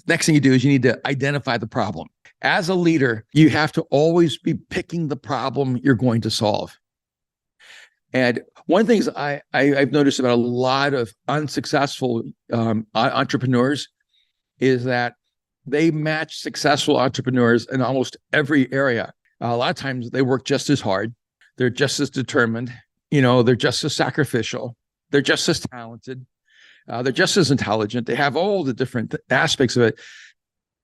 Next thing you do is you need to identify the problem. As a leader, you have to always be picking the problem you're going to solve. And one of the things I've noticed about a lot of unsuccessful entrepreneurs is that they match successful entrepreneurs in almost every area. A lot of times they work just as hard. They're just as determined. They're just as sacrificial. They're just as talented. They're just as intelligent. They have all the different aspects of it.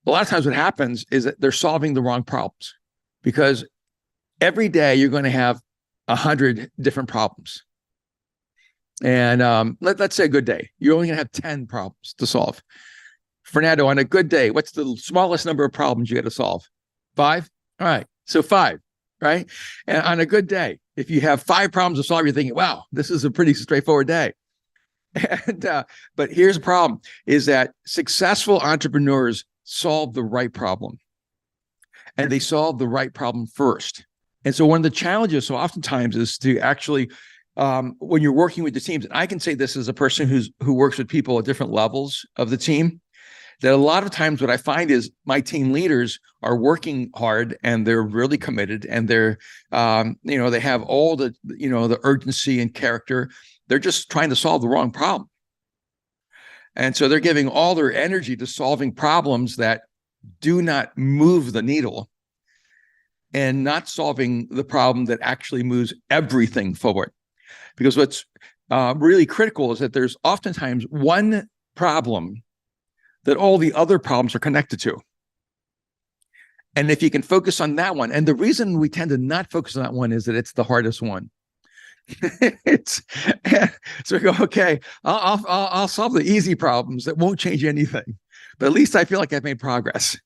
A lot of times what happens is that they're solving the wrong problems, because every day you're going to have 100 different problems. And let's say a good day, you're only going to have 10 problems to solve. Fernando, on a good day, what's the smallest number of problems you got to solve? 5? All right. So 5, right? And on a good day, if you have 5 problems to solve, you're thinking, wow, this is a pretty straightforward day. And but here's the problem, is that successful entrepreneurs solve the right problem. And they solve the right problem first. And so one of the challenges, so oftentimes, is to actually, when you're working with the teams, and I can say this as a person who works with people at different levels of the team, that a lot of times what I find is my team leaders are working hard and they're really committed, and they're, they have all the, the urgency and character. They're just trying to solve the wrong problem. And so they're giving all their energy to solving problems that do not move the needle, and not solving the problem that actually moves everything forward. Because what's really critical is that there's oftentimes one problem that all the other problems are connected to. And if you can focus on that one, and the reason we tend to not focus on that one is that it's the hardest one. So we go, okay, I'll solve the easy problems that won't change anything, but at least I feel like I've made progress.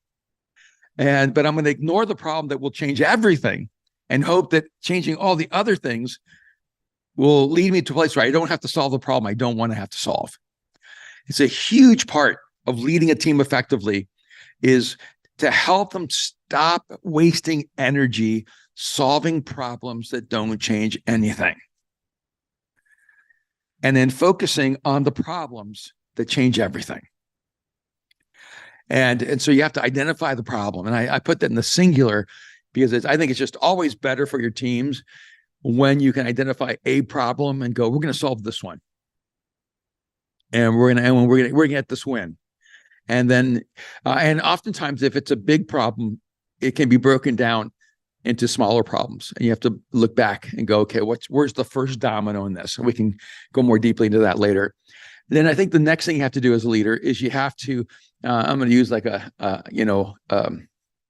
But I'm going to ignore the problem that will change everything, and hope that changing all the other things will lead me to a place where I don't have to solve the problem I don't want to have to solve. It's a huge part of leading a team effectively, is to help them stop wasting energy solving problems that don't change anything, and then focusing on the problems that change everything. And so you have to identify the problem. And I put that in the singular because I think it's just always better for your teams when you can identify a problem and go, we're going to solve this one. And we're going to get this win. And then, and oftentimes if it's a big problem, it can be broken down into smaller problems. And you have to look back and go, okay, where's the first domino in this? And we can go more deeply into that later. Then I think the next thing you have to do as a leader is you have to, I'm going to use like a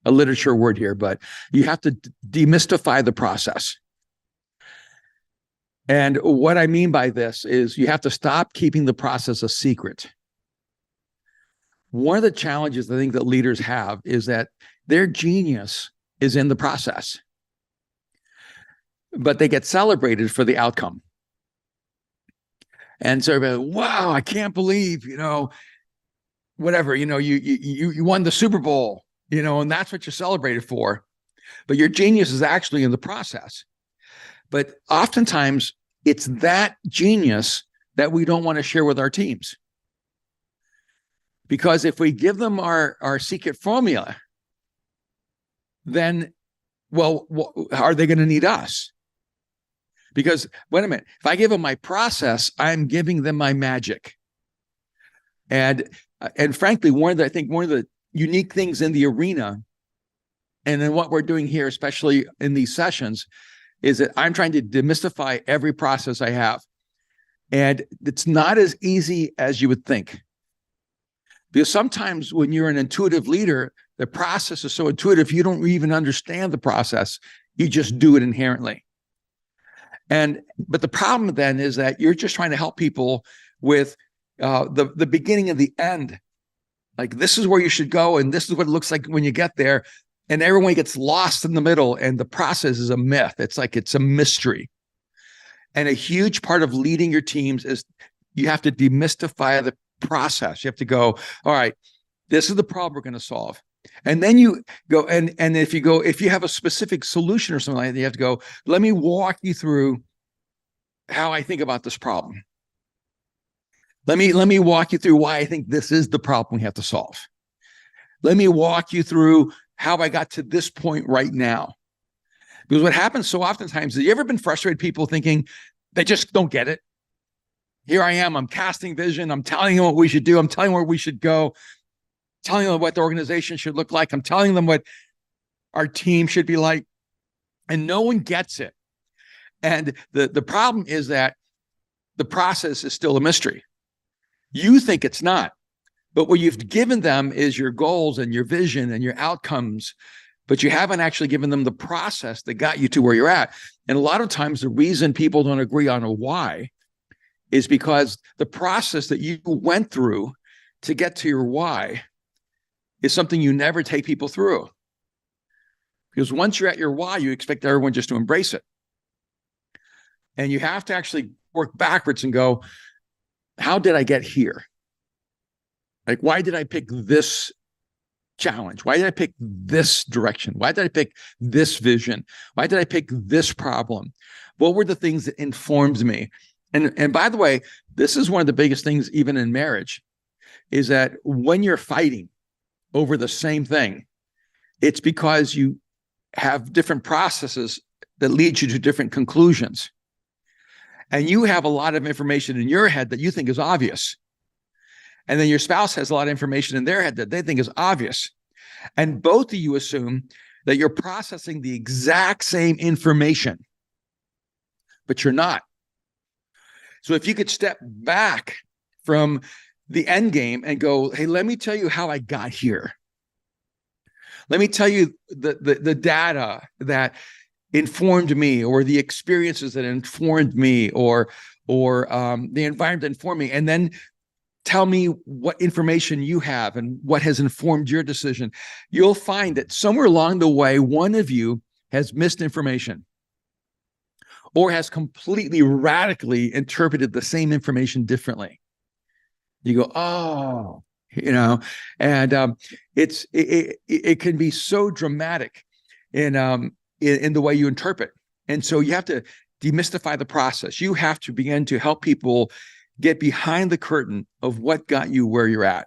literature word here, but you have to demystify the process. And what I mean by this is you have to stop keeping the process a secret. One of the challenges I think that leaders have is that their genius is in the process, but they get celebrated for the outcome. And so everybody, wow, I can't believe, whatever, you won the Super Bowl, and that's what you're celebrated for. But your genius is actually in the process. But oftentimes it's that genius that we don't want to share with our teams. Because if we give them our secret formula, then, are they going to need us? Because, wait a minute, if I give them my process, I'm giving them my magic. And frankly, one of the unique things in the arena, and in what we're doing here, especially in these sessions, is that I'm trying to demystify every process I have. And it's not as easy as you would think. Because sometimes when you're an intuitive leader, the process is so intuitive, you don't even understand the process. You just do it inherently. But the problem then is that you're just trying to help people with the beginning and the end. Like, this is where you should go, and this is what it looks like when you get there. And everyone gets lost in the middle, and the process is a myth. It's a mystery. And a huge part of leading your teams is you have to demystify the process. You have to go, all right, this is the problem we're going to solve. And then you go, and if you have a specific solution or something like that, you have to go, let me walk you through how I think about this problem. Let me walk you through why I think this is the problem we have to solve. Let me walk you through how I got to this point right now. Because what happens so oftentimes, have you ever been frustrated people thinking they just don't get it? Here I am, I'm casting vision. I'm telling them what we should do. I'm telling them where we should go, telling them what the organization should look like. I'm telling them what our team should be like. And no one gets it. And the problem is that the process is still a mystery. You think it's not, but what you've given them is your goals and your vision and your outcomes, but you haven't actually given them the process that got you to where you're at. And a lot of times the reason people don't agree on a why is because the process that you went through to get to your why is something you never take people through. Because once you're at your why, you expect everyone just to embrace it. And you have to actually work backwards and go, how did I get here? Like, why did I pick this challenge? Why did I pick this direction? Why did I pick this vision? Why did I pick this problem? What were the things that informed me? And by the way, this is one of the biggest things, even in marriage, is that when you're fighting over the same thing, it's because you have different processes that lead you to different conclusions. And you have a lot of information in your head that you think is obvious. And then your spouse has a lot of information in their head that they think is obvious. And both of you assume that you're processing the exact same information, but you're not. So if you could step back from the end game and go, hey, let me tell you how I got here. Let me tell you the data that informed me, or the experiences that informed me, or the environment that informed me, and then tell me what information you have and what has informed your decision. You'll find that somewhere along the way, one of you has missed information or has completely radically interpreted the same information differently. You go, oh, and it can be so dramatic in the way you interpret. And so you have to demystify the process. You have to begin to help people get behind the curtain of what got you where you're at.